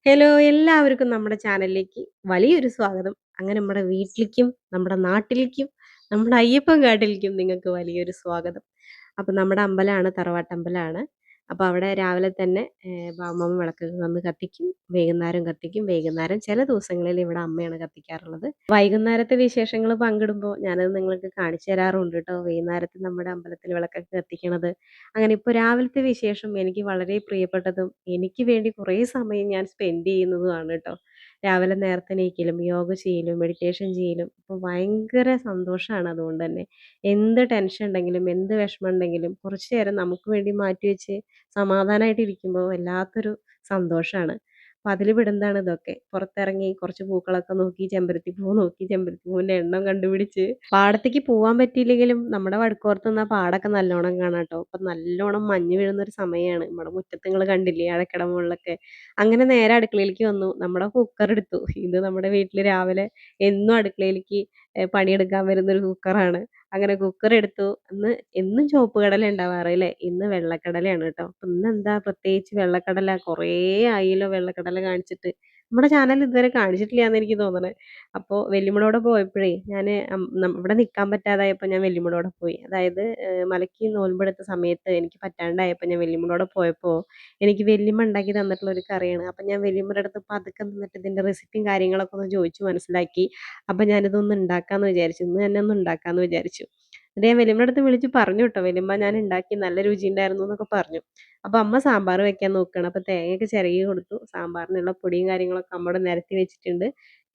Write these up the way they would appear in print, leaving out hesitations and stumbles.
Hello എല്ലാവർക്കും നമ്മുടെ ചാനലിലേക്ക് വലിയൊരു സ്വാഗതം. അങ്ങനെ നമ്മുടെ വീട്ടിലേക്കും, നമ്മുടെ നാട്ടിലേക്കും, നമ്മുടെ അയ്യപ്പൻകാട്ടിലേക്കും നിങ്ങൾക്ക് വലിയൊരു സ്വാഗതം. അപ്പം നമ്മുടെ അമ്പലമാണ് തറവാട്ടമ്പലമാണ്. അപ്പോൾ അവിടെ രാവിലെ തന്നെ അമ്മമ്മ വിളക്കൊക്കെ വന്ന് കത്തിക്കും. വൈകുന്നേരം കത്തിക്കും. വൈകുന്നേരം ചില ദിവസങ്ങളിൽ ഇവിടെ അമ്മയാണ് കത്തിക്കാറുള്ളത്. വൈകുന്നേരത്തെ വിശേഷങ്ങൾ പങ്കിടുമ്പോൾ ഞാനത് നിങ്ങൾക്ക് കാണിച്ചു തരാറുണ്ട് കേട്ടോ. വൈകുന്നേരത്ത് നമ്മുടെ അമ്പലത്തിൽ വിളക്കൊക്കെ കത്തിക്കണത്. അങ്ങനെ ഇപ്പോൾ രാവിലത്തെ വിശേഷം എനിക്ക് വളരെ പ്രിയപ്പെട്ടതും എനിക്ക് വേണ്ടി കുറേ സമയം ഞാൻ സ്പെൻഡ് ചെയ്യുന്നതുമാണ് കേട്ടോ. രാവിലെ നേരത്തെ എണീക്കലും യോഗ ചെയ്യലും മെഡിറ്റേഷൻ ചെയ്യലും അപ്പോൾ ഭയങ്കര സന്തോഷമാണ് അതുകൊണ്ട് തന്നെ. എന്ത് ടെൻഷൻ ഉണ്ടെങ്കിലും എന്ത് വിഷമം ഉണ്ടെങ്കിലും കുറച്ച് നേരം നമുക്ക് വേണ്ടി മാറ്റിവെച്ച് സമാധാനമായിട്ട് ഇരിക്കുമ്പോൾ വല്ലാത്തൊരു സന്തോഷമാണ്. അപ്പോൾ അതിൽ പെടുന്നതാണ് ഇതൊക്കെ. പുറത്തിറങ്ങി കുറച്ച് പൂക്കളൊക്കെ നോക്കി ചെമ്പരത്തി പൂ നോക്കി ചെമ്പരത്തി പൂവിൻ്റെ എണ്ണം കണ്ടുപിടിച്ച് പാടത്തേക്ക് പോവാൻ പറ്റിയില്ലെങ്കിലും നമ്മുടെ വടക്കോർത്ത് നിന്നാ പാടൊക്കെ നല്ലോണം കാണാം ട്ടോ. അപ്പം നല്ലോണം മഞ്ഞ് വീഴുന്നൊരു സമയാണ്. നമ്മുടെ മുറ്റത്ത് ഇങ്ങള് കണ്ടില്ലേ അഴക്കട മുകളിലൊക്കെ. അങ്ങനെ നേരെ അടുക്കളയിലേക്ക് വന്നു. നമ്മുടെ കുക്കർ എടുത്തു. ഇത് നമ്മുടെ വീട്ടില് രാവിലെ എന്നും അടുക്കളയിലേക്ക് പണിയെടുക്കാൻ വരുന്നൊരു കുക്കറാണ്. അങ്ങനെ കുക്കർ എടുത്തു. ഇന്ന് എന്നും ചുവപ്പ് കടല ഉണ്ടാവാറ് ല്ലേ. ഇന്ന് വെള്ളക്കടലയാണ് ട്ടോ. അപ്പം ഇന്നെന്താ പ്രത്യേകിച്ച് വെള്ളക്കടല കുറേ ആയല്ലോ വെള്ളക്കടല കാണിച്ചിട്ട്. നമ്മുടെ ചാനലിൽ ഇതുവരെ കാണിച്ചിട്ടില്ലാന്ന് എനിക്ക് തോന്നണേ. അപ്പോൾ വല്യമ്മയുടെ പോയപ്പോഴേ ഞാന് ഇവിടെ നിക്കാൻ പറ്റാതായപ്പോൾ ഞാൻ വല്യമ്മയുടെ പോയി. അതായത് മലയ്ക്ക് നോൽമ്പെടുത്ത സമയത്ത് എനിക്ക് പറ്റാണ്ടായപ്പോൾ ഞാൻ വല്യമ്മയുടെ പോയപ്പോൾ എനിക്ക് വല്യമ്മ ഉണ്ടാക്കി തന്നിട്ടുള്ള ഒരു കറിയാണ്. അപ്പം ഞാൻ വല്യമ്മയുടെ അടുത്ത് പതുക്കെ നിന്നിട്ട് ഇതിൻ്റെ റെസിപ്പിയും കാര്യങ്ങളൊക്കെ ഒന്ന് ചോദിച്ചു മനസ്സിലാക്കി. അപ്പം ഞാനിതൊന്ന് ഉണ്ടാക്കാമെന്ന് വിചാരിച്ചു. ഇന്ന് തന്നെ ഒന്ന് ഉണ്ടാക്കാമെന്ന് വിചാരിച്ചു. എന്നിട്ട് ഞാൻ വല്യമ്മയുടെ അടുത്ത് വിളിച്ച് പറഞ്ഞു കേട്ടോ. വല്യമ്മ ഞാൻ ഉണ്ടാക്കി നല്ല രുചിയുണ്ടായിരുന്നു എന്നൊക്കെ പറഞ്ഞു. അപ്പോൾ അമ്മ സാമ്പാർ വെക്കാൻ നോക്കുകയാണ്. അപ്പോൾ തേങ്ങയൊക്കെ ചിരകി കൊടുത്തു. സാമ്പാറിനുള്ള പൊടിയും കാര്യങ്ങളൊക്കെ അമ്മയോട് നിരത്തി വെച്ചിട്ടുണ്ട്.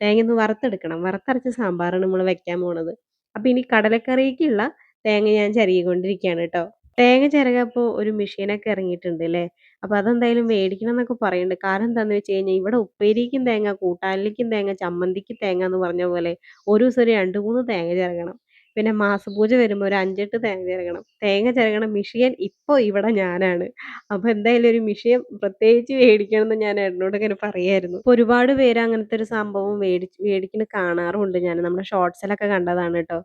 തേങ്ങ ഒന്ന് വറുത്തെടുക്കണം. വറുത്തരച്ച സാമ്പാറാണ് നമ്മൾ വെക്കാൻ പോണത്. അപ്പോൾ ഇനി കടലക്കറിക്കുള്ള തേങ്ങ ഞാൻ ചിരകിക്കൊണ്ടിരിക്കുകയാണ് കേട്ടോ. തേങ്ങ ചിരകപ്പോൾ ഒരു മെഷീനൊക്കെ ഇറങ്ങിയിട്ടുണ്ട് ല്ലേ. അപ്പോൾ അതെന്തായാലും മേടിക്കണം എന്നൊക്കെ പറയുന്നുണ്ട്. കാരണം എന്താണെന്ന് വെച്ച് കഴിഞ്ഞാൽ ഇവിടെ ഉപ്പേരിക്കും തേങ്ങ, കൂട്ടാനിലേക്കും തേങ്ങ, ചമ്മന്തിക്ക് തേങ്ങ എന്ന് പറഞ്ഞ പോലെ ഒരു ദിവസം ഒരു 2, 3 തേങ്ങ ചിരകണം. പിന്നെ മാസപൂജ വരുമ്പോൾ ഒരു 5, 8 തേങ്ങ ചിരകണം. തേങ്ങ ചിരകണ മെഷീൻ ഇപ്പോൾ ഇവിടെ ഞാനാണ്. അപ്പോൾ എന്തായാലും ഒരു മെഷീൻ പ്രത്യേകിച്ച് മേടിക്കണം എന്ന് ഞാൻ ഏട്ടനോട് ഇങ്ങനെ പറയായിരുന്നു. ഇപ്പോൾ ഒരുപാട് പേര് അങ്ങനത്തെ ഒരു സംഭവം മേടിക്കുന്നത് കാണാറുമുണ്ട് ഞാൻ. നമ്മുടെ ഷോർട്സിലൊക്കെ കണ്ടതാണ് കേട്ടോ.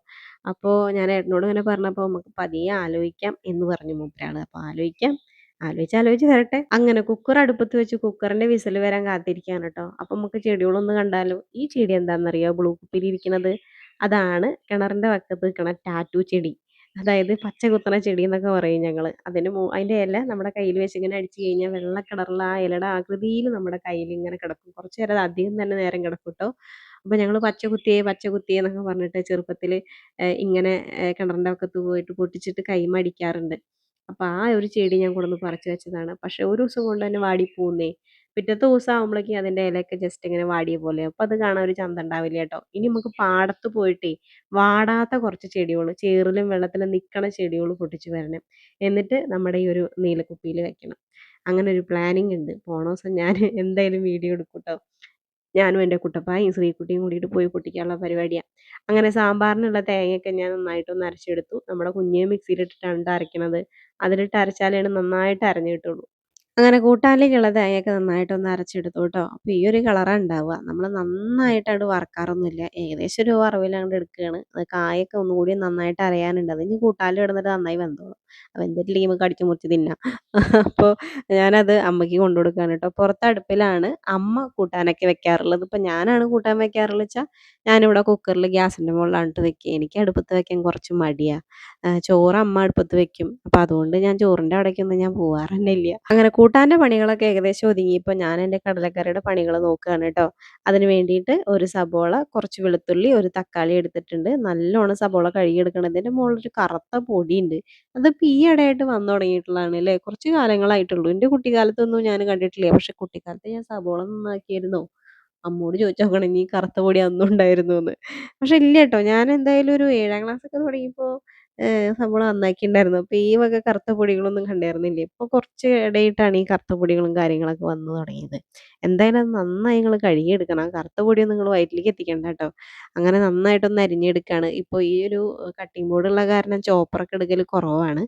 അപ്പോൾ ഞാൻ ഏട്ടനോട് ഇങ്ങനെ പറഞ്ഞപ്പോൾ നമുക്ക് പതിയെ ആലോചിക്കാം എന്ന് പറഞ്ഞു മൂപ്പരാള്. അപ്പോൾ ആലോചിക്കാം. ആലോചിച്ച് വരട്ടെ. അങ്ങനെ കുക്കർ അടുപ്പത്ത് വെച്ച് കുക്കറിന്റെ വിസിൽ വരാൻ കാത്തിരിക്കുകയാണ് കേട്ടോ. അപ്പം നമുക്ക് ചെടികളൊന്ന് കണ്ടാലോ. ഈ ചെടി എന്താണെന്നറിയോ ബ്ലൂ കുപ്പിയിലിരിക്കുന്നത്? അതാണ് കിണറിന്റെ വക്കത്ത് നിൽക്കണ ടാറ്റൂ ചെടി. അതായത് പച്ച കുത്തണ ചെടി എന്നൊക്കെ പറയും ഞങ്ങള്. അതിന്റെ ഇല നമ്മുടെ കയ്യിൽ വെച്ച് ഇങ്ങനെ അടിച്ചു കഴിഞ്ഞാൽ വെള്ള കളറുള്ള ആ ഇലയുടെ ആകൃതിയിൽ നമ്മുടെ കയ്യിൽ ഇങ്ങനെ കിടക്കും. കുറച്ച് നേരം അധികം തന്നെ നേരം കിടക്കും ട്ടോ. അപ്പോൾ ഞങ്ങള് പച്ച കുത്തിയേ എന്നൊക്കെ പറഞ്ഞിട്ട് ചെറുപ്പത്തില് ഇങ്ങനെ കിണറിന്റെ വക്കത്ത് പോയിട്ട് പൊട്ടിച്ചിട്ട് കൈമ അടിക്കാറുണ്ട്. അപ്പോൾ ആ ഒരു ചെടി ഞാൻ കൊണ്ടുവന്ന് പറിച്ച് വെച്ചതാണ്. പക്ഷേ ഒരു ദിവസം കൊണ്ട് തന്നെ വാടിപ്പോകുന്നേ. പിറ്റത്തെ ദിവസം ആകുമ്പോഴേക്കും അതിന്റെ ഇലയൊക്കെ ജസ്റ്റ് ഇങ്ങനെ വാടിയ പോലെയാവും. അപ്പോൾ അത് കാണാൻ ഒരു ചന്തം ഉണ്ടാവില്ല കേട്ടോ. ഇനി നമുക്ക് പാടത്ത് പോയിട്ടേ വാടാത്ത കുറച്ച് ചെടികള് ചേറിലും വെള്ളത്തിലും നിൽക്കണ ചെടികള് പൊട്ടിച്ച് വരണം. എന്നിട്ട് നമ്മുടെ ഈ ഒരു നീലക്കുപ്പിയിൽ വെക്കണം. അങ്ങനെ ഒരു പ്ലാനിങ് ഉണ്ട്. പോണ ദിവസം ഞാൻ എന്തായാലും വീഡിയോ എടുക്കും ട്ടോ. ഞാനും എൻ്റെ കുട്ടപ്പായും ശ്രീക്കുട്ടിയും കൂടിയിട്ട് പോയി പൊട്ടിക്കാനുള്ള പരിപാടിയാണ്. അങ്ങനെ സാമ്പാറിനുള്ള തേങ്ങയൊക്കെ ഞാൻ നന്നായിട്ടൊന്ന് അരച്ചെടുത്തു. നമ്മുടെ കുഞ്ഞ് മിക്സിയിലിട്ടിട്ടാണ് ട്ടോ അരയ്ക്കണത്. അതിലിട്ട് അരച്ചാലാണ് നന്നായിട്ട് അരഞ്ഞ് കിട്ടുള്ളൂ. അങ്ങനെ കൂട്ടാനിലേക്കുള്ള തേങ്ങയൊക്കെ നന്നായിട്ടൊന്ന് അരച്ചെടുത്തു കേട്ടോ. അപ്പോൾ ഈ ഒരു കളറാണ് ഉണ്ടാവുക. നമ്മൾ നന്നായിട്ടങ്ങട് വറക്കാറൊന്നുമില്ല. ഏകദേശം ഒരു വറവിലങ്ങട് എടുക്കുകയാണ്. അത് കായൊക്കെ ഒന്നുകൂടി നന്നായിട്ട് അരയാനുണ്ട്. അത് ഇനി കൂട്ടാനിൽ കിടന്നിട്ട് നന്നായി വെന്തോളും. വെന്തിട്ടില്ലെങ്കിൽ നമുക്ക് കടിച്ച് മുറിച്ച് തിന്നാം. അപ്പോൾ ഞാനത് അമ്മയ്ക്ക് കൊണ്ടു കൊടുക്കുകയാണ് കേട്ടോ. പുറത്ത് അടുപ്പിലാണ് അമ്മ കൂട്ടാനൊക്കെ വെക്കാറുള്ളത്. ഇപ്പം ഞാനാണ് കൂട്ടാൻ വെക്കാറുള്ളത് വെച്ചാൽ ഞാനിവിടെ കുക്കറിൽ ഗ്യാസിൻ്റെ മുകളിലാണ് ഇട്ട് വെക്കുക. എനിക്ക് അടുപ്പത്ത് വെക്കാൻ കുറച്ച് മടിയാണ്. ചോറ് അമ്മ അടുപ്പത്ത് വെക്കും. അപ്പോൾ അതുകൊണ്ട് ഞാൻ ചോറിൻ്റെ അവിടേക്കൊന്നും ഞാൻ പോവാറ് തന്നെ ഇല്ല. അങ്ങനെ കൂട്ടാൻ്റെ പണികളൊക്കെ ഏകദേശം ഒതുങ്ങിയപ്പോൾ ഞാൻ എൻ്റെ കടലക്കറിയുടെ പണികൾ നോക്കുകയാണ് കേട്ടോ. അതിന് വേണ്ടിയിട്ട് ഒരു സബോള, കുറച്ച് വെളുത്തുള്ളി, ഒരു തക്കാളി എടുത്തിട്ടുണ്ട്. നല്ലോണം സബോള കഴുകിയെടുക്കണം. ഇതിൻ്റെ മുകളിലൊരു കറുത്ത പൊടിയുണ്ട്. അതിപ്പോൾ ഈ ഇടയായിട്ട് വന്നു തുടങ്ങിയിട്ടുള്ളതാണ് അല്ലേ. കുറച്ച് കാലങ്ങളായിട്ടുള്ളൂ. എൻ്റെ കുട്ടിക്കാലത്തൊന്നും ഞാൻ കണ്ടിട്ടില്ല. പക്ഷേ കുട്ടിക്കാലത്ത് ഞാൻ സബോള നന്നാക്കിയിരുന്നോ. അമ്മോട് ചോദിച്ചു നോക്കണം ഇനി ഈ കറുത്ത പൊടി അന്നും ഉണ്ടായിരുന്നോന്ന്. പക്ഷെ ഇല്ല ട്ടോ. ഞാൻ എന്തായാലും ഒരു 7ാം ക്ലാസ്സൊക്കെ തുടങ്ങിയപ്പോൾ സബോള നന്നാക്കിയിട്ടുണ്ടായിരുന്നു. അപ്പോൾ ഈ വക കറുത്ത പൊടികളൊന്നും കണ്ടായിരുന്നില്ല. ഇപ്പോൾ കുറച്ച് ഇടയായിട്ടാണ് ഈ കറുത്ത പൊടികളും കാര്യങ്ങളൊക്കെ വന്നു തുടങ്ങിയത്. എന്തായാലും അത് നന്നായി ഇങ്ങള് കഴുകിയെടുക്കണം. ആ കറുത്ത പൊടിയൊന്നും നിങ്ങള് വയറ്റിലേക്ക് എത്തിക്കണ്ട ട്ടോ. അങ്ങനെ നന്നായിട്ടൊന്ന് അരിഞ്ഞെടുക്കുകയാണ്. ഇപ്പോൾ ഈ ഒരു കട്ടിംഗ് ബോർഡുള്ള കാരണം ചോപ്പറൊക്കെ എടുക്കല് കുറവാണ്.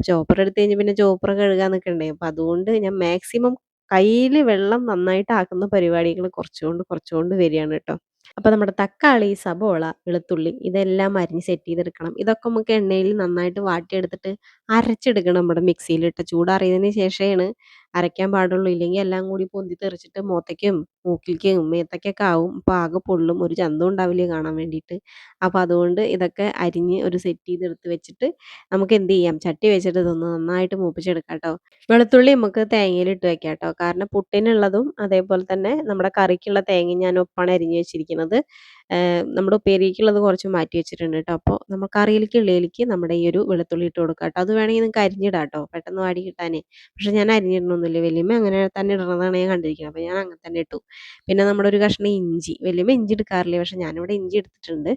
ചോപ്പർ എടുത്ത് കഴിഞ്ഞ് പിന്നെ ചോപ്പർ കഴുകാൻ നിൽക്കണ്ടേ. അപ്പോൾ അതുകൊണ്ട് ഞാൻ മാക്സിമം കയ്യില് വെള്ളം നന്നായിട്ട് ആക്കുന്ന പരിപാടികൾ കുറച്ചുകൊണ്ട് വരികയാണ് കേട്ടോ. അപ്പോൾ നമ്മുടെ തക്കാളി, സബോള, വെളുത്തുള്ളി ഇതെല്ലാം അരിഞ്ഞ് സെറ്റ് ചെയ്തെടുക്കണം. ഇതൊക്കെ നമുക്ക് എണ്ണയിൽ നന്നായിട്ട് വാട്ടിയെടുത്തിട്ട് അരച്ചെടുക്കണം നമ്മുടെ മിക്സിയിലിട്ട്. ചൂടാറിയതിന് ശേഷമാണ് അരയ്ക്കാൻ പാടുള്ളൂ. ഇല്ലെങ്കിൽ എല്ലാം കൂടി പൊന്തി തെറിച്ചിട്ട് മുഖത്തേക്കും മൂക്കിലേക്കും മേത്തേക്കൊക്കെ ആവും. അപ്പോൾ ആകെ പൊള്ളും. ഒരു ചന്തവും ഉണ്ടാവില്ല കാണാൻ വേണ്ടിയിട്ട്. അപ്പോൾ അതുകൊണ്ട് ഇതൊക്കെ അരിഞ്ഞ് ഒരു സെറ്റ് ചെയ്തെടുത്ത് വെച്ചിട്ട് നമുക്ക് എന്ത് ചെയ്യാം, ചട്ടി വെച്ചിട്ട് ഇതൊന്ന് നന്നായിട്ട് മൂപ്പിച്ചെടുക്കാം കേട്ടോ. വെളുത്തുള്ളി നമുക്ക് തേങ്ങയിലിട്ട് വെക്കാം കേട്ടോ. കാരണം പുട്ടിനുള്ളതും അതേപോലെ തന്നെ നമ്മുടെ കറിക്കുള്ള തേങ്ങയും ഞാൻ ഒപ്പാണ് അരിഞ്ഞ് വെച്ചിരിക്കുന്നത്. നമ്മുടെ ഉപ്പേരിക്കുള്ളത് കുറച്ച് മാറ്റി വെച്ചിട്ടുണ്ട് കേട്ടോ. അപ്പോൾ നമ്മൾ കറിയിലേക്കുള്ളതിലേക്ക് നമ്മുടെ ഈ ഒരു വെളുത്തുള്ളി ഇട്ട് കൊടുക്കാം കേട്ടോ. അത് വേണമെങ്കിൽ നിങ്ങൾക്ക് അരിഞ്ഞിടാം കേട്ടോ, പെട്ടെന്ന് വാടി കിട്ടാനേ. പക്ഷെ ഞാൻ അരിഞ്ഞിടണമൊന്നുമില്ല, വല്യമ്മ അങ്ങനെ തന്നെ ഇടണതാണ് ഞാൻ കണ്ടിരിക്കുന്നത്. അപ്പോൾ ഞാൻ അങ്ങനെ തന്നെ ഇട്ടു. പിന്നെ നമ്മുടെ ഒരു കഷ്ണം ഇഞ്ചി, വല്യമ്മ ഇഞ്ചി എടുക്കാറില്ല, പക്ഷെ ഞാനിവിടെ ഇഞ്ചി എടുത്തിട്ടുണ്ട്.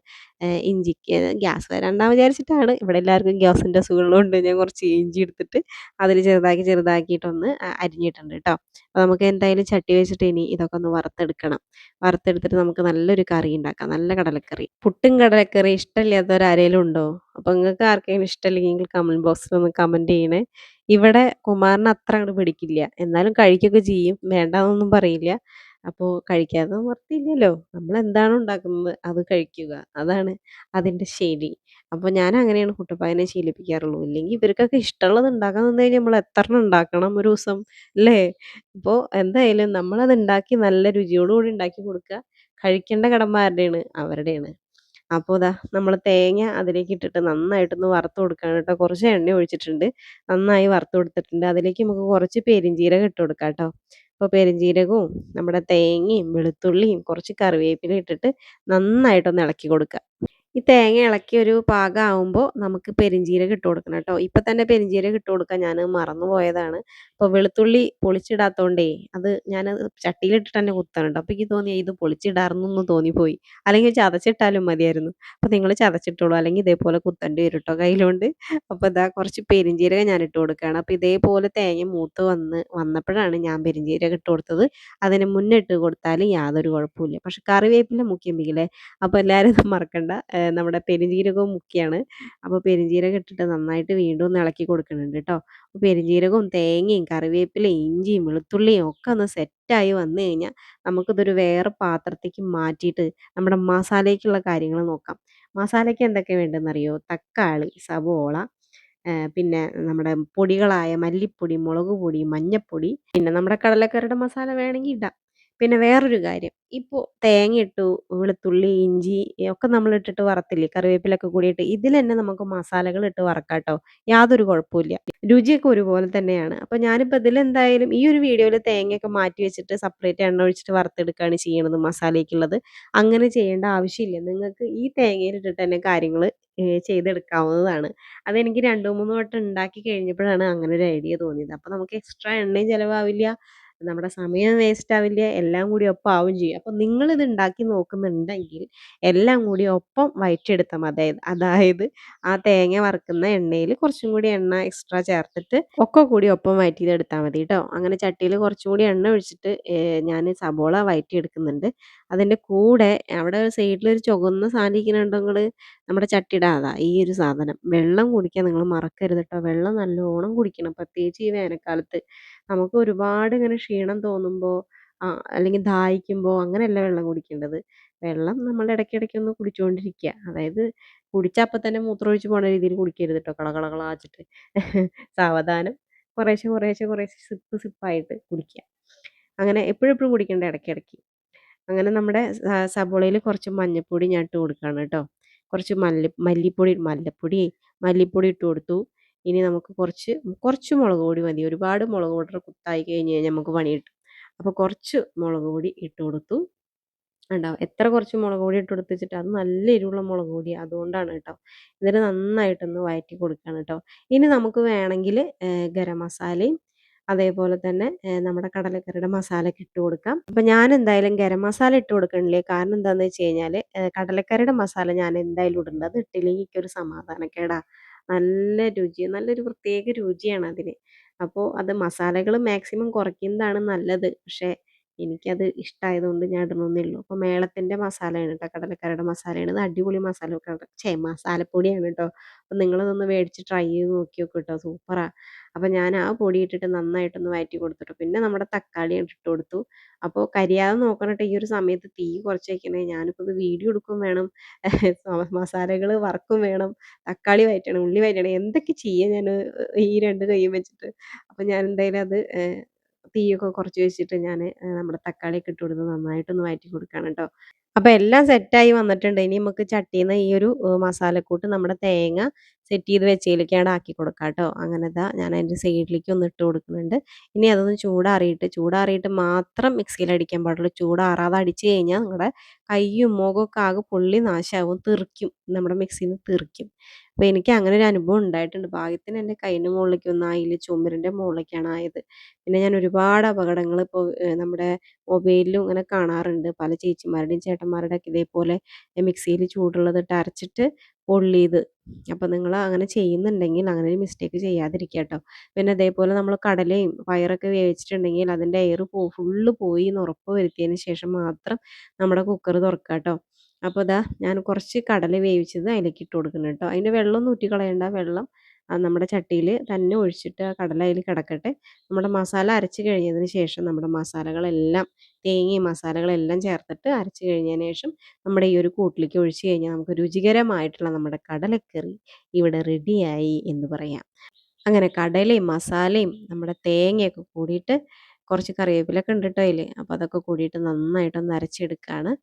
ഇഞ്ചിക്ക് ഗ്യാസ് വരണ്ടാന്ന് വിചാരിച്ചിട്ടാണ്. ഇവിടെ എല്ലാവർക്കും ഗ്യാസിൻ്റെ അസുഖമുള്ളതുകൊണ്ട് ഞാൻ കുറച്ച് ഇഞ്ചി എടുത്തിട്ട് അതിൽ ചെറുതാക്കിയിട്ടൊന്ന് അരിഞ്ഞിട്ടുണ്ട് കേട്ടോ. അപ്പോൾ നമുക്ക് എന്തായാലും ചട്ടി വെച്ചിട്ട് ഇനി ഇതൊക്കെ ഒന്ന് വറുത്തെടുക്കണം. വറുത്തെടുത്തിട്ട് നമുക്ക് നല്ലൊരു കറി ഉണ്ടാക്കാം, നല്ല കടലക്കറി. പുട്ടും കടലക്കറി ഇഷ്ടമില്ലാത്തവർ ആരെങ്കിലും ഉണ്ടോ? അപ്പോൾ നിങ്ങൾക്ക് ആർക്കെങ്കിലും ഇഷ്ടമില്ലെങ്കിൽ കമൻറ്റ് ബോക്സിൽ ഒന്ന് കമൻറ്റ് ചെയ്യണേ. ഇവിടെ കുമാറിന് അത്ര അങ്ങോട്ട് പിടിക്കില്ല, എന്നാലും കഴിക്കുകയൊക്കെ ചെയ്യും, വേണ്ടാന്നൊന്നും പറയില്ല. അപ്പോൾ കഴിക്കാതെ നിവർത്തിയില്ലല്ലോ, നമ്മൾ എന്താണോ ഉണ്ടാക്കുന്നത് അത് കഴിക്കുക, അതാണ് അതിൻ്റെ ശരി. അപ്പോൾ ഞാൻ അങ്ങനെയാണ് കുട്ടപ്പായനെ ശീലിപ്പിക്കാറുള്ളൂ. ഇല്ലെങ്കിൽ ഇവർക്കൊക്കെ ഇഷ്ടമുള്ളത് ഉണ്ടാക്കാൻ നിന്ന് കഴിഞ്ഞാൽ നമ്മൾ എത്രണ്ണം ഉണ്ടാക്കണം ഒരു ദിവസം, അല്ലേ? അപ്പോൾ എന്തായാലും നമ്മളത് ഉണ്ടാക്കി നല്ല രുചിയോടുകൂടി ഉണ്ടാക്കി കൊടുക്കുക. കഴിക്കേണ്ട കടമ ആരുടെയാണ്? അവരുടെയാണ്. അപ്പോൾ ദാ നമ്മൾ തേങ്ങ അതിലേക്ക് ഇട്ടിട്ട് നന്നായിട്ടൊന്ന് വറുത്ത് കൊടുക്കുകയാണ് കേട്ടോ. കുറച്ച് എണ്ണ ഒഴിച്ചിട്ടുണ്ട്, നന്നായി വറുത്ത് കൊടുത്തിട്ടുണ്ട്. അതിലേക്ക് നമുക്ക് കുറച്ച് പെരുംജീരകം ഇട്ട് കൊടുക്കാം കേട്ടോ. അപ്പോൾ പെരുംജീരകവും നമ്മുടെ തേങ്ങയും വെളുത്തുള്ളിയും കുറച്ച് കറിവേപ്പില ഇട്ടിട്ട് നന്നായിട്ടൊന്ന് ഇളക്കി കൊടുക്കുക. ഈ തേങ്ങ ഇളക്കി ഒരു പാകമാകുമ്പോൾ നമുക്ക് പെരുംജീരകം ഇട്ട് കൊടുക്കണം കേട്ടോ. ഇപ്പം തന്നെ പെരുംജീരകം ഇട്ട് കൊടുക്കാൻ ഞാൻ മറന്നു പോയതാണ്. അപ്പോൾ വെളുത്തുള്ളി പൊളിച്ചിടാത്തതുകൊണ്ടേ അത് ഞാനത് ചട്ടിയിലിട്ടിട്ട് തന്നെ കുത്താണ് കേട്ടോ. അപ്പോൾ എനിക്ക് തോന്നി ഇത് പൊളിച്ചിടാറുന്നു തോന്നിപ്പോയി. അല്ലെങ്കിൽ ചതച്ചിട്ടാലും മതിയായിരുന്നു. അപ്പോൾ നിങ്ങൾ ചതച്ചിട്ടോളൂ, അല്ലെങ്കിൽ ഇതേപോലെ കുത്തേണ്ടി വരും കേട്ടോ കയ്യിലുകൊണ്ട്. അപ്പോൾ ഇതാ കുറച്ച് പെരുംജീരകം ഞാൻ ഇട്ട് കൊടുക്കുകയാണ്. അപ്പോൾ ഇതേപോലെ തേങ്ങ മൂത്ത് വന്നപ്പോഴാണ് ഞാൻ പെരുംജീരകം ഇട്ട് കൊടുത്തത്. അതിന് മുന്നേ ഇട്ട് കൊടുത്താൽ യാതൊരു കുഴപ്പമില്ല. പക്ഷെ കറിവേപ്പില മുക്കിയെങ്കിലേ, അപ്പോൾ എല്ലാവരും ഇത് മറക്കണ്ട. നമ്മുടെ പെരുംജീരകവും മുഖ്യമാണ്. അപ്പോൾ പെരുംജീരകം ഇട്ടിട്ട് നന്നായിട്ട് വീണ്ടും ഒന്ന് ഇളക്കി കൊടുക്കുന്നുണ്ട് കേട്ടോ. അപ്പോൾ പെരുംജീരകവും തേങ്ങയും കറിവേപ്പിലയും ഇഞ്ചിയും വെളുത്തുള്ളിയും ഒക്കെ ഒന്ന് സെറ്റായി വന്നു കഴിഞ്ഞാൽ നമുക്കിതൊരു വേറെ പാത്രത്തേക്ക് മാറ്റിയിട്ട് നമ്മുടെ മസാലയ്ക്കുള്ള കാര്യങ്ങൾ നോക്കാം. മസാലയ്ക്ക് എന്തൊക്കെ വേണ്ടതെന്നറിയോ? തക്കാളി, സവോള, പിന്നെ നമ്മുടെ പൊടികളായ മല്ലിപ്പൊടി, മുളക് പൊടി, മഞ്ഞപ്പൊടി, പിന്നെ നമ്മുടെ കടലക്കറിയുടെ മസാല വേണമെങ്കിൽ ഇടാം. പിന്നെ വേറൊരു കാര്യം, ഇപ്പോൾ തേങ്ങ ഇട്ടു, വെളുത്തുള്ളി, ഇഞ്ചി ഒക്കെ നമ്മൾ ഇട്ടിട്ട് വറുത്തില്ലേ, കറിവേപ്പിലൊക്കെ കൂടിയിട്ട് ഇതിൽ തന്നെ നമുക്ക് മസാലകൾ ഇട്ട് വറക്കാം കേട്ടോ. യാതൊരു കുഴപ്പമില്ല. രുചിയൊക്കെ ഒരുപോലെ തന്നെയാണ്. അപ്പോൾ ഞാനിപ്പോൾ ഇതിലെന്തായാലും ഈ ഒരു വീഡിയോയിൽ തേങ്ങയൊക്കെ മാറ്റി വെച്ചിട്ട് സെപ്പറേറ്റ് എണ്ണ ഒഴിച്ചിട്ട് വറുത്തെടുക്കുകയാണ് ചെയ്യണത് മസാലയ്ക്കുള്ളത്. അങ്ങനെ ചെയ്യേണ്ട ആവശ്യമില്ല. നിങ്ങൾക്ക് ഈ തേങ്ങയിലിട്ടിട്ട് തന്നെ കാര്യങ്ങൾ ചെയ്തെടുക്കാവുന്നതാണ്. അതെനിക്ക് 2, 3 വട്ടം ഉണ്ടാക്കി കഴിഞ്ഞപ്പോഴാണ് അങ്ങനെ ഒരു ഐഡിയ തോന്നിയത്. അപ്പോൾ നമുക്ക് എക്സ്ട്രാ എണ്ണയും ചിലവാവില്ല, നമ്മുടെ സമയം വേസ്റ്റ് ആവില്ല, എല്ലാം കൂടി ഒപ്പം ആവും ചെയ്യും. അപ്പോൾ നിങ്ങളിത് ഉണ്ടാക്കി നോക്കുന്നുണ്ടെങ്കിൽ എല്ലാം കൂടി ഒപ്പം വഴറ്റിയെടുത്താൽ മതി. അതായത് ആ തേങ്ങ വറുക്കുന്ന എണ്ണയിൽ കുറച്ചും കൂടി എണ്ണ എക്സ്ട്രാ ചേർത്തിട്ട് ഒക്കെ കൂടി ഒപ്പം വഴറ്റിയെടുത്താൽ മതി കേട്ടോ. അങ്ങനെ ചട്ടിയിൽ കുറച്ചും കൂടി എണ്ണ ഒഴിച്ചിട്ട് ഞാൻ സബോള വഴറ്റിയെടുക്കുന്നുണ്ട്. അതിൻ്റെ കൂടെ അവിടെ സൈഡിലൊരു ചുവന്ന സാധനം ഇരിക്കുന്നുണ്ടോ നിങ്ങൾ? നമ്മുടെ ചട്ടിയുടെ അതാ ഈ ഒരു സാധനം. വെള്ളം കുടിക്കാൻ നിങ്ങൾ മറക്കരുത് കേട്ടോ. വെള്ളം നല്ലോണം കുടിക്കണം, പ്രത്യേകിച്ച് ഈ വേനൽക്കാലത്ത്. നമുക്ക് ഒരുപാട് ഇങ്ങനെ ക്ഷീണം തോന്നുമ്പോൾ അല്ലെങ്കിൽ ദാഹിക്കുമ്പോൾ അങ്ങനെയല്ല വെള്ളം കുടിക്കേണ്ടത്. വെള്ളം നമ്മൾ ഇടയ്ക്കിടയ്ക്ക് ഒന്ന് കുടിച്ചുകൊണ്ടിരിക്കുക. അതായത് കുടിച്ചാൽ അപ്പം തന്നെ മൂത്രമൊഴിച്ച് പോണ രീതിയിൽ കുടിക്കരുത് കേട്ടോ, കളകളാച്ചിട്ട്. സാവധാനം കുറേശ്ശെ കുറേശ്ശെ കുറേശ്ശെ സിപ്പ് സിപ്പായിട്ട് കുടിക്കുക. അങ്ങനെ എപ്പോഴും കുടിക്കേണ്ട, ഇടയ്ക്കിടയ്ക്ക്. അങ്ങനെ നമ്മുടെ സബോളയിൽ കുറച്ച് മഞ്ഞൾപ്പൊടി ഞാൻ ഇട്ട് കൊടുക്കുകയാണ് കേട്ടോ. കുറച്ച് മല്ലിപ്പൊടി ഇട്ട് കൊടുത്തു. ഇനി നമുക്ക് കുറച്ച് കുറച്ച് മുളക് പൊടി മതി. ഒരുപാട് മുളക് പൗഡർ കുത്തായി കഴിഞ്ഞ് കഴിഞ്ഞാൽ നമുക്ക് പണി കിട്ടും. അപ്പോൾ കുറച്ച് മുളക് പൊടി ഇട്ട് കൊടുത്തു. കണ്ടോ എത്ര കുറച്ച് മുളക് പൊടി ഇട്ട് കൊടുത്ത് വെച്ചിട്ട്, അത് നല്ല എരിവുള്ള മുളക് പൊടി, അതുകൊണ്ടാണ് കേട്ടോ. എന്നിട്ട് നന്നായിട്ടൊന്ന് വഴറ്റി കൊടുക്കുകയാണ് കേട്ടോ. ഇനി നമുക്ക് വേണമെങ്കിൽ ഗരം മസാലയും അതേപോലെ തന്നെ നമ്മുടെ കടലക്കറിയുടെ മസാലയൊക്കെ ഇട്ട് കൊടുക്കാം. അപ്പം ഞാൻ എന്തായാലും ഗരം മസാല ഇട്ട് കൊടുക്കണില്ലേ, കാരണം എന്താണെന്ന് വെച്ച് കഴിഞ്ഞാൽ കടലക്കറിയുടെ മസാല ഞാൻ എന്തായാലും ഇടുന്നുണ്ട്. അത് ഇട്ടില്ലെങ്കിൽ എനിക്കൊരു സമാധാനക്കേടാ. നല്ല രുചി, നല്ലൊരു പ്രത്യേക രുചിയാണ് അതിന്. അപ്പോൾ അത് മസാലകൾ മാക്സിമം കുറയ്ക്കുന്നതാണ് നല്ലത്. പക്ഷേ എനിക്കത് ഇഷ്ടമായതുകൊണ്ട് ഞാൻ ഇടണമെന്നേ ഉള്ളൂ. അപ്പോൾ മേളത്തിൻ്റെ മസാലയാണ് കേട്ടോ, കടലക്കറിയുടെ മസാലയാണ്. ഇത് അടിപൊളി മസാലപ്പൊടിയാണ് കേട്ടോ. അപ്പോൾ നിങ്ങളിതൊന്ന് മേടിച്ച് ട്രൈ ചെയ്ത് നോക്കി നോക്കൂ കേട്ടോ, സൂപ്പറാണ്. അപ്പോൾ ഞാൻ ആ പൊടി ഇട്ടിട്ട് നന്നായിട്ടൊന്ന് വഴറ്റി കൊടുത്തിട്ടു. പിന്നെ നമ്മുടെ തക്കാളി ഇട്ട് കൊടുത്തു. അപ്പോൾ കരിയാതെ നോക്കണം കേട്ടോ, ഈ ഒരു സമയത്ത് തീ കുറച്ച് വയ്ക്കണേ. ഞാനിപ്പോൾ ഇത് വീഡിയോ എടുക്കും വേണം, മസാലകൾ വറക്കും വേണം, തക്കാളി വഴറ്റണം, ഉള്ളി വഴറ്റണം, എന്തൊക്കെ ചെയ്യാം ഞാൻ ഈ 2 കൈയും വെച്ചിട്ട്. അപ്പോൾ ഞാൻ എന്തായാലും അത് തീയൊക്കെ കുറച്ച് വെച്ചിട്ട് ഞാൻ നമ്മുടെ തക്കാളിയൊക്കെ ഇട്ട് കൊടുത്ത് നന്നായിട്ടൊന്ന് വഴറ്റി കൊടുക്കുകയാണ് കേട്ടോ. അപ്പോൾ എല്ലാം സെറ്റായി വന്നിട്ടുണ്ട്. ഇനി നമുക്ക് ചട്ടിയിൽ നിന്ന് ഈ ഒരു മസാലക്കൂട്ട് നമ്മുടെ തേങ്ങ സെറ്റ് ചെയ്ത് വെച്ചതിലേക്കാണ് ആക്കി കൊടുക്കാം കേട്ടോ. അങ്ങനെ ദാ ഞാൻ അതിൻ്റെ സൈഡിലേക്ക് ഒന്ന് ഇട്ട് കൊടുക്കുന്നുണ്ട്. ഇനി അതൊന്ന് ചൂടാറിയിട്ട് മാത്രം മിക്സിയിൽ അടിക്കാൻ പാടുള്ളൂ. ചൂടാറാതെ അടിച്ച് കഴിഞ്ഞാൽ നിങ്ങളുടെ കയ്യും മുഖമൊക്കെ ആകെ പൊള്ളി നാശമാവും, തെറിക്കും, നമ്മുടെ മിക്സിയിൽ നിന്ന് തെറിക്കും. അപ്പോൾ എനിക്ക് അങ്ങനെ ഒരു അനുഭവം ഉണ്ടായിട്ടുണ്ട്. ഭാഗ്യത്തിന് എൻ്റെ കയ്യിൻ്റെ മുകളിലേക്കൊന്നും ആയില്ല, ചുമരിൻ്റെ മുകളിലേക്കാണ് ആയത്. പിന്നെ ഞാൻ ഒരുപാട് അപകടങ്ങൾ ഇപ്പോൾ നമ്മുടെ മൊബൈലിലും ഇങ്ങനെ കാണാറുണ്ട്. പല ചേച്ചിമാരുടെയും ചേട്ടന്മാരുടെയും ഒക്കെ ഇതേപോലെ മിക്സിയിൽ ചൂടുള്ളതിട്ട് അരച്ചിട്ട് പൊള്ളിയത്. അപ്പോൾ നിങ്ങൾ അങ്ങനെ ചെയ്യുന്നുണ്ടെങ്കിൽ അങ്ങനെ ഒരു മിസ്റ്റേക്ക് ചെയ്യാതിരിക്കുക കേട്ടോ. പിന്നെ അതേപോലെ നമ്മൾ കടലയും പയറൊക്കെ വേവിച്ചിട്ടുണ്ടെങ്കിൽ അതിൻ്റെ എയർ ഫുള്ള് പോയി എന്ന് ഉറപ്പ് വരുത്തിയതിന് ശേഷം മാത്രം നമ്മുടെ കുക്കർ തുറക്കുക കേട്ടോ. അപ്പോൾ ഇതാ ഞാൻ കുറച്ച് കടല വേവിച്ചത് അതിലേക്ക് ഇട്ട് കൊടുക്കുന്നു കേട്ടോ. അതിൻ്റെ വെള്ളമൊന്നും ഊറ്റി കളയണ്ട. വെള്ളം നമ്മുടെ ചട്ടിയിൽ തന്നെ ഒഴിച്ചിട്ട് ആ കടല അതിൽ കിടക്കട്ടെ. നമ്മുടെ മസാല അരച്ച് കഴിഞ്ഞതിന് ശേഷം നമ്മുടെ മസാലകളെല്ലാം തേങ്ങയും മസാലകളെല്ലാം ചേർത്തിട്ട് അരച്ച് കഴിഞ്ഞതിന് ശേഷം നമ്മുടെ ഈ ഒരു കൂട്ടിലേക്ക് ഒഴിച്ച് കഴിഞ്ഞാൽ നമുക്ക് രുചികരമായിട്ടുള്ള നമ്മുടെ കടലക്കറി ഇവിടെ റെഡിയായി എന്ന് പറയാം. അങ്ങനെ കടലയും മസാലയും നമ്മുടെ തേങ്ങയൊക്കെ കൂടിയിട്ട് കുറച്ച് കറിവേപ്പിലൊക്കെ ഉണ്ട് കേട്ടോ അതിൽ. അപ്പോൾ അതൊക്കെ കൂടിയിട്ട് നന്നായിട്ടൊന്ന് അരച്ചെടുക്കുകയാണ്.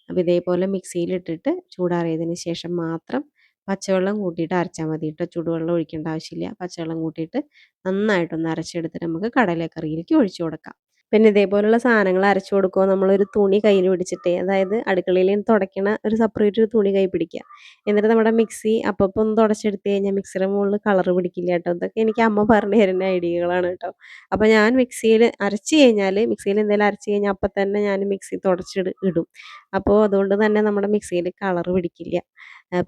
അപ്പോൾ ഇതേപോലെ മിക്സിയിലിട്ടിട്ട് ചൂടാറിയതിന് ശേഷം മാത്രം പച്ചവെള്ളം കൂട്ടിയിട്ട് അരച്ചാൽ മതി കേട്ടോ. ചൂടുവെള്ളം ഒഴിക്കേണ്ട ആവശ്യമില്ല. പച്ചവെള്ളം കൂട്ടിയിട്ട് നന്നായിട്ടൊന്ന് അരച്ചെടുത്തിട്ട് നമുക്ക് കടലക്കറിയിലേക്ക് ഒഴിച്ചു കൊടുക്കാം. പിന്നെ ഇതേപോലുള്ള സാധനങ്ങൾ അരച്ചു കൊടുക്കുമ്പോൾ നമ്മളൊരു തുണി കയ്യിൽ പിടിച്ചിട്ട്, അതായത് അടുക്കളയിൽ തുടയ്ക്കണ ഒരു സെപ്പറേറ്റ് ഒരു തുണി കൈ പിടിക്കുക. എന്നിട്ട് നമ്മുടെ മിക്സി അപ്പോൾ ഒന്ന് തുടച്ചെടുത്ത് കഴിഞ്ഞാൽ മിക്സിയുടെ മുകളിൽ കളർ പിടിക്കില്ല കേട്ടോ. ഇതൊക്കെ എനിക്ക് അമ്മ പറഞ്ഞു തരുന്ന ഐഡിയകളാണ് കേട്ടോ. അപ്പോൾ ഞാൻ മിക്സിയിൽ അരച്ച് കഴിഞ്ഞാൽ, മിക്സിയിൽ എന്തെങ്കിലും അരച്ച് കഴിഞ്ഞാൽ അപ്പം തന്നെ ഞാൻ മിക്സി ഇടും. അപ്പോൾ അതുകൊണ്ട് തന്നെ നമ്മുടെ മിക്സിയിൽ കളർ പിടിക്കില്ല.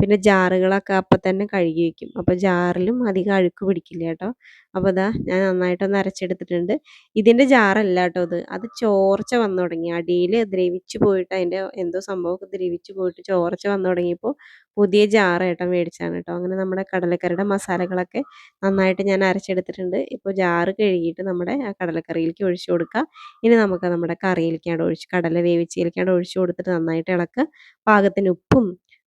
പിന്നെ ജാറുകളൊക്കെ അപ്പം തന്നെ കഴുകി വയ്ക്കും. അപ്പോൾ ജാറിലും അധികം അഴുക്ക് പിടിക്കില്ല കേട്ടോ. അപ്പോൾ ഇതാ ഞാൻ നന്നായിട്ടൊന്ന് അരച്ചെടുത്തിട്ടുണ്ട്. ഇതിൻ്റെ ജാറല്ല കേട്ടോ ഇത്. അത് ചോർച്ച വന്നു തുടങ്ങി. അടിയിൽ ദ്രവിച്ച് പോയിട്ട് അതിൻ്റെ എന്തോ സംഭവമൊക്കെ ദ്രവിച്ച് പോയിട്ട് ചോർച്ച വന്നു തുടങ്ങിയപ്പോൾ പുതിയ ജാറ് ഏട്ടൻ മേടിച്ചാണ് കേട്ടോ. അങ്ങനെ നമ്മുടെ കടലക്കറിയുടെ മസാലകളൊക്കെ നന്നായിട്ട് ഞാൻ അരച്ചെടുത്തിട്ടുണ്ട്. ഇപ്പോൾ ജാറ് കഴുകിയിട്ട് നമ്മുടെ ആ കടലക്കറിയിലേക്ക് ഒഴിച്ചു കൊടുക്കുക. ഇനി നമുക്ക് നമ്മുടെ കറിയിലേക്കാണ് കടല വേവിച്ചതിലേക്കാണ് ഒഴിച്ചു കൊടുത്തിട്ട് നന്നായിട്ട് ഇളക്കുക. പാകത്തിന്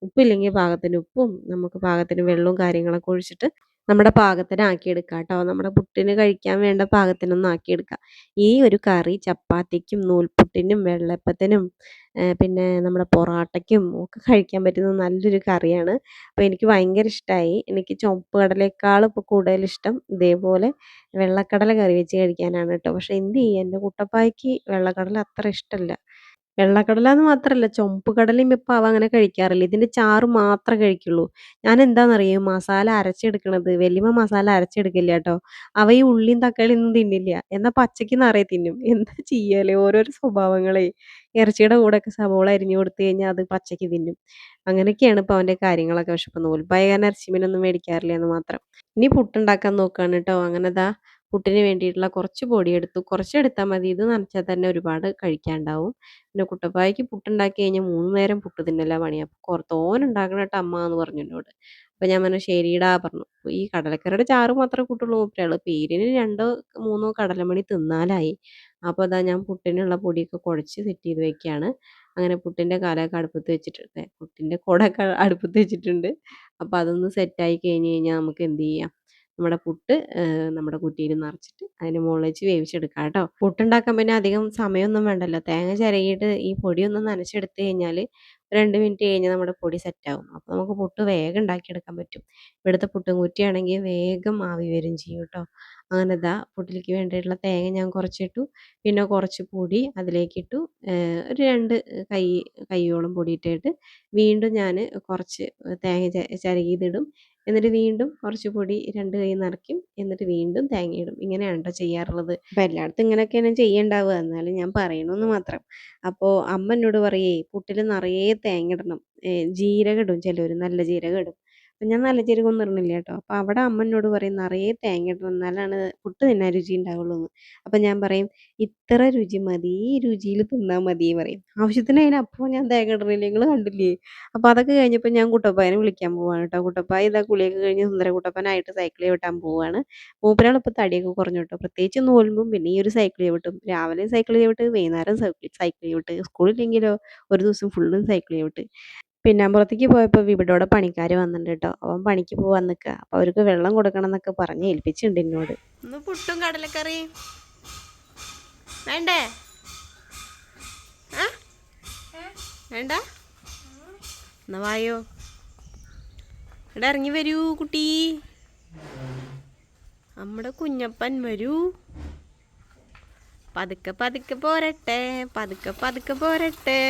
ഉപ്പില്ലെങ്കിൽ പാകത്തിന് ഉപ്പും നമുക്ക് പാകത്തിന് വെള്ളവും കാര്യങ്ങളൊക്കെ ഒഴിച്ചിട്ട് നമ്മുടെ പാകത്തിനാക്കിയെടുക്കുക കേട്ടോ. നമ്മുടെ പുട്ടിന് കഴിക്കാൻ വേണ്ട പാകത്തിനൊന്നും ആക്കിയെടുക്കുക. ഈ ഒരു കറി ചപ്പാത്തിക്കും നൂൽപുട്ടിനും വെള്ളയപ്പത്തിനും പിന്നെ നമ്മുടെ പൊറാട്ടയ്ക്കും ഒക്കെ കഴിക്കാൻ പറ്റുന്ന നല്ലൊരു കറിയാണ്. അപ്പോൾ എനിക്ക് ഭയങ്കര ഇഷ്ടമായി. എനിക്ക് ചുവപ്പ് കടലേക്കാളും ഇപ്പോൾ കൂടുതൽ ഇഷ്ടം ഇതേപോലെ വെള്ളക്കടല കറി വെച്ച് കഴിക്കാനാണ് കേട്ടോ. പക്ഷേ എന്ത് ചെയ്യും, എൻ്റെ കുട്ടപ്പായ്ക്ക് വെള്ളക്കടല അത്ര ഇഷ്ടമല്ല. വെള്ളക്കടല എന്ന് മാത്രമല്ല, ചുവപ്പ് കടലയും ഇപ്പം അവ അങ്ങനെ കഴിക്കാറില്ല. ഇതിൻ്റെ ചാറ് മാത്രമേ കഴിക്കുള്ളൂ. ഞാൻ എന്താണെന്നറിയോ മസാല അരച്ചെടുക്കണത്, വല്യമ്മ മസാല അരച്ചെടുക്കില്ല കേട്ടോ. അവ ഈ ഉള്ളിയും തക്കാളിയും ഒന്നും തിന്നില്ല. എന്നാൽ പച്ചയ്ക്ക് നിറയെ തിന്നും. എന്താ ചെയ്യല്, ഓരോരോ സ്വഭാവങ്ങളെ. ഇറച്ചിയുടെ കൂടെയൊക്കെ സവോള അരിഞ്ഞു കൊടുത്തു കഴിഞ്ഞാൽ അത് പച്ചയ്ക്ക് തിന്നും. അങ്ങനെയൊക്കെയാണ് ഇപ്പോൾ അവൻ്റെ കാര്യങ്ങളൊക്കെ. പക്ഷെ ഇപ്പോൾ നൂൽപ്പായ കാരണം ഇറച്ചി മീനൊന്നും മേടിക്കാറില്ല എന്ന് മാത്രം. ഇനി പുട്ടുണ്ടാക്കാൻ നോക്കുകയാണ് കേട്ടോ. അങ്ങനെ ദാ പുട്ടിന് വേണ്ടിയിട്ടുള്ള കുറച്ച് പൊടിയെടുത്തു. കുറച്ചെടുത്താൽ മതി. ഇത് നനച്ചാൽ തന്നെ ഒരുപാട് കഴിക്കാനുണ്ടാവും. പിന്നെ കുട്ടപ്പായ്ക്ക് പുട്ടുണ്ടാക്കി കഴിഞ്ഞാൽ 3 നേരം പുട്ട് തിന്നലാ പണി. അപ്പോൾ തോനുണ്ടാക്കണം കേട്ടോ അമ്മ എന്ന് പറഞ്ഞു എന്നോട്. അപ്പോൾ ഞാൻ പറഞ്ഞു ശരിടാ പറഞ്ഞു. ഈ കടലക്കറിയുടെ ചാറ് മാത്രമേ കൂട്ടുള്ളൂ മൂപ്പരാള്. പേരിന് 2 3 കടലമണി തിന്നാലായി. അപ്പോൾ അതാ ഞാൻ പുട്ടിനുള്ള പൊടിയൊക്കെ കുഴച്ച് സെറ്റ് ചെയ്ത് വെക്കുകയാണ്. അങ്ങനെ പുട്ടിൻ്റെ കാലമൊക്കെ അടുപ്പത്ത് വെച്ചിട്ടുണ്ട്. പുട്ടിൻ്റെ കുടമൊക്കെ അടുപ്പത്ത് വെച്ചിട്ടുണ്ട്. അപ്പോൾ അതൊന്ന് സെറ്റായി കഴിഞ്ഞ് കഴിഞ്ഞാൽ നമുക്ക് എന്ത് ചെയ്യാം, നമ്മുടെ പുട്ട് നമ്മുടെ കുറ്റിയിൽ നിറച്ചിട്ട് അതിന് മുകളിൽ വെച്ച് വേവിച്ചെടുക്കാം കേട്ടോ. പുട്ടുണ്ടാക്കാൻ പിന്നെ അധികം സമയമൊന്നും വേണ്ടല്ലോ. തേങ്ങ ചിരകിയിട്ട് ഈ പൊടിയൊന്ന് നനച്ചെടുത്ത് കഴിഞ്ഞാൽ 2 മിനിറ്റ് കഴിഞ്ഞാൽ നമ്മുടെ പൊടി സെറ്റാവും. അപ്പോൾ നമുക്ക് പുട്ട് വേഗം ഉണ്ടാക്കിയെടുക്കാൻ പറ്റും. ഇവിടുത്തെ പുട്ടും കുറ്റിയാണെങ്കിൽ വേഗം ആവി വരും ചെയ്യും കേട്ടോ. അങ്ങനെ ഇതാ പുട്ടിലേക്ക് വേണ്ടിയിട്ടുള്ള തേങ്ങ ഞാൻ കുറച്ചിട്ടു. പിന്നെ കുറച്ച് പൊടി അതിലേക്കിട്ടു. ഒരു 2 കൈ കൈയോളം പൊടി ഇട്ടിട്ട് വീണ്ടും ഞാൻ കുറച്ച് തേങ്ങ ചിരകിയതിടും. എന്നിട്ട് വീണ്ടും കുറച്ച് പൊടി 2 കൈ നിറയ്ക്കും. എന്നിട്ട് വീണ്ടും തേങ്ങയിടും. ഇങ്ങനെയാണ് കേട്ടോ ചെയ്യാറുള്ളത്. അപ്പോൾ എല്ലായിടത്തും ഇങ്ങനെയൊക്കെയാണ് ചെയ്യണ്ടാവുക. എന്നാലും ഞാൻ പറയണമെന്ന് മാത്രം. അപ്പോൾ അമ്മ എന്നോട് പറയേ പുട്ടിൽ നിറയെ തേങ്ങ ഇടണം. ജീരകം ഇടും ചിലർ, നല്ല ജീരകം ഇടും. അപ്പം ഞാൻ നല്ല ജീരകമൊന്നും ഇടണില്ല കേട്ടോ. അപ്പോൾ അവിടെ അമ്മ എന്നോട് പറയും നിറയെ തേങ്ങ ഇടണം എന്നാലാണ് പുട്ട് തിന്നാൻ രുചി ഉണ്ടാവുള്ളൂ എന്ന്. അപ്പം ഞാൻ പറയും ഇത്ര രുചി മതി, ഈ രുചിയിൽ തിന്നാൽ മതി പറയും. ആവശ്യത്തിന് അതിനപ്പുറം ഞാൻ തേങ്ങ ഇടണില്ല, നിങ്ങൾ കണ്ടില്ലേ. അപ്പോൾ അതൊക്കെ കഴിഞ്ഞപ്പോൾ ഞാൻ കുട്ടപ്പായനെ വിളിക്കാൻ പോവാണ് കേട്ടോ. കുട്ടപ്പായ ഇതാ കുളിയൊക്കെ കഴിഞ്ഞ് സുന്ദരകുട്ടപ്പനായിട്ട് സൈക്കിൾ ചവിട്ടാൻ പോവാണ്. മൂപ്പരാൾ ഇപ്പോൾ തടിയൊക്കെ കുറഞ്ഞു കേട്ടോ. പ്രത്യേകിച്ച് നോൽമ്പും പിന്നെ ഈ ഒരു സൈക്കിൾ ചവിട്ടും. രാവിലെ സൈക്കിൾ ചവിട്ട്, വൈകുന്നേരം സൈക്കിൾ ചവിട്ട്. സ്കൂളില്ലെങ്കിലോ ഒരു ദിവസം ഫുള്ളും സൈക്കിൾ ചവിട്ട്. പിന്നാമ്പുറത്തേക്ക് പോയപ്പോൾ ഇവിടെയോടെ പണിക്കാർ വന്നിട്ടുണ്ട് കേട്ടോ. അവൻ പണിക്ക് പോകാൻ നിൽക്കുക. അപ്പോൾ അവർക്ക് വെള്ളം കൊടുക്കണം എന്നൊക്കെ പറഞ്ഞ് ഏൽപ്പിച്ചിട്ടുണ്ട് എന്നോട്. ഒന്ന് പുട്ടും കടലക്കറി. വേണ്ടേ? ആ വേണ്ട? എന്നാ വായോ. ഇവിടെ ഇറങ്ങി വരൂ കുട്ടി. നമ്മുടെ കുഞ്ഞപ്പൻ വരൂ. പതുക്കെ പതുക്കെ പോരട്ടെ, പതുക്കെ പതുക്കെ പോരട്ടെ.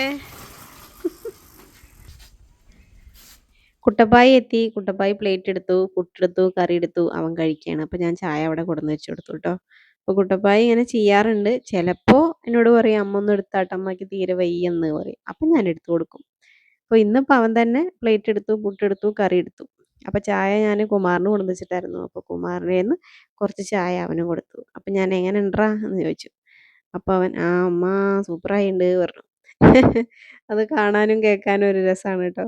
കുട്ടപ്പായി എത്തി. കുട്ടപ്പായി പ്ലേറ്റ് എടുത്തു, പുട്ടെടുത്തു, കറി എടുത്തു. അവൻ കഴിക്കുകയാണ്. അപ്പോൾ ഞാൻ ചായ അവിടെ കൊടുന്ന് വെച്ച് കൊടുത്തു കേട്ടോ. അപ്പോൾ കുട്ടപ്പായി ഇങ്ങനെ ചെയ്യാറുണ്ട്. ചിലപ്പോൾ എന്നോട് പറയും അമ്മ ഒന്ന് എടുത്താട്ടെ, അമ്മയ്ക്ക് തീരെ വയ്യെന്ന് പറയും. അപ്പം ഞാൻ എടുത്തു കൊടുക്കും. അപ്പോൾ ഇന്നിപ്പോൾ അവൻ തന്നെ പ്ലേറ്റ് എടുത്തു, പുട്ടെടുത്തു, കറി എടുത്തു. അപ്പോൾ ചായ ഞാൻ കുമാറിന് കൊടുന്ന് വെച്ചിട്ടായിരുന്നു. അപ്പോൾ കുമാറിൻ്റെ നിന്ന് കുറച്ച് ചായ അവനും കൊടുത്തു. അപ്പം ഞാൻ എങ്ങനെ ഉണ്ടെടാ എന്ന് ചോദിച്ചു. അപ്പോൾ അവൻ ആ അമ്മ സൂപ്പറായിട്ടുണ്ട് പറഞ്ഞു. അത് കാണാനും കേൾക്കാനും ഒരു രസമാണ് കേട്ടോ.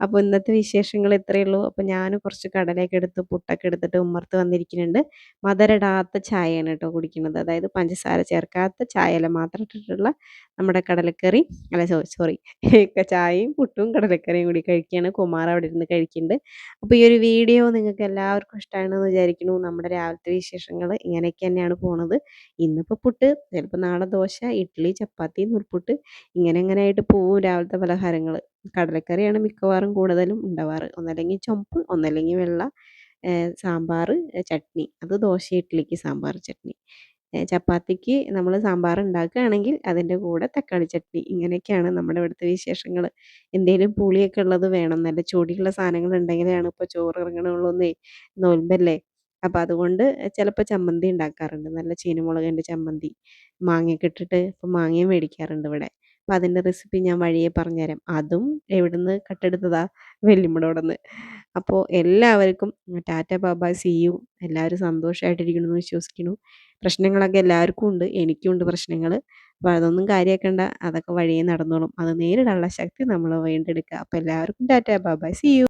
അപ്പോൾ ഇന്നത്തെ വിശേഷങ്ങൾ ഇത്രയേ ഉള്ളൂ. അപ്പോൾ ഞാൻ കുറച്ച് കടലയൊക്കെ എടുത്ത് പുട്ടൊക്കെ എടുത്തിട്ട് ഉമ്മർത്ത് വന്നിരിക്കുന്നുണ്ട്. മധുരമിടാത്ത ചായയാണ് കേട്ടോ കുടിക്കുന്നത്. അതായത് പഞ്ചസാര ചേർക്കാത്ത ചായയില മാത്രം ഇട്ടിട്ടുള്ള നമ്മുടെ കടലക്കറി അല്ല സോറി ചായയും പുട്ടും കടലക്കറിയും കൂടി കഴിക്കുകയാണ്. കുമാർ അവിടെ ഇരുന്ന് കഴിക്കുന്നുണ്ട്. അപ്പോൾ ഈ ഒരു വീഡിയോ നിങ്ങൾക്ക് എല്ലാവർക്കും ഇഷ്ടമാണെന്ന് വിചാരിക്കുന്നു. നമ്മുടെ രാവിലത്തെ വിശേഷങ്ങൾ ഇങ്ങനെയൊക്കെ തന്നെയാണ് പോണത്. ഇന്നിപ്പോൾ പുട്ട്, ചിലപ്പോൾ നാളെ ദോശ, ഇഡ്ഡലി, ചപ്പാത്തി, നൂൽപുട്ട് ഇങ്ങനെ ആയിട്ട് പോവും രാവിലത്തെ പലഹാരങ്ങൾ. കടലക്കറിയാണ് മിക്കവാറും കൂടുതലും ഉണ്ടാവാറ്. ഒന്നല്ലെങ്കിൽ ചുമപ്പ്, ഒന്നല്ലെങ്കിൽ വെള്ള. സാമ്പാർ, ചട്നി. അത് ദോശ ഇഡ്ഡലിക്ക് സാമ്പാർ ചട്നി. ചപ്പാത്തിക്ക് നമ്മൾ സാമ്പാർ ഉണ്ടാക്കുകയാണെങ്കിൽ അതിൻ്റെ കൂടെ തക്കാളി ചട്നി. ഇങ്ങനെയൊക്കെയാണ് നമ്മുടെ ഇവിടുത്തെ വിശേഷങ്ങൾ. എന്തെങ്കിലും പുളിയൊക്കെ ഉള്ളത് വേണം. നല്ല ചൂടുള്ള സാധനങ്ങൾ ഉണ്ടെങ്കിലാണ് ഇപ്പോൾ ചോറ് ഇറങ്ങണുള്ളൂന്നേ. നോൽമ്പല്ലേ. അപ്പം അതുകൊണ്ട് ചിലപ്പോൾ ചമ്മന്തി ഉണ്ടാക്കാറുണ്ട്. നല്ല ചീനമുളകിൻ്റെ ചമ്മന്തി. മാങ്ങയൊക്കെ ഇട്ടിട്ട് ഇപ്പം മാങ്ങയും മേടിക്കാറുണ്ട് ഇവിടെ. അപ്പം അതിൻ്റെ റെസിപ്പി ഞാൻ വഴിയെ പറഞ്ഞുതരാം. അതും എവിടുന്ന് കട്ടെടുത്തതാ? വെല്ലിമ്മടോടുന്ന്. അപ്പോൾ എല്ലാവർക്കും ടാറ്റ ബൈ സീ യു. എല്ലാവരും സന്തോഷമായിട്ടിരിക്കണമെന്ന് വിശ്വസിക്കുന്നു. പ്രശ്നങ്ങളൊക്കെ എല്ലാവർക്കും ഉണ്ട്. എനിക്കും ഉണ്ട് പ്രശ്നങ്ങൾ. അപ്പോൾ അതൊന്നും കാര്യമാക്കണ്ട. അതൊക്കെ വഴിയെ നടന്നോളും. അത് നേരിടാനുള്ള ശക്തി നമ്മൾ വീണ്ടെടുക്കുക. അപ്പോൾ എല്ലാവർക്കും ടാറ്റ ബൈ സീ യു.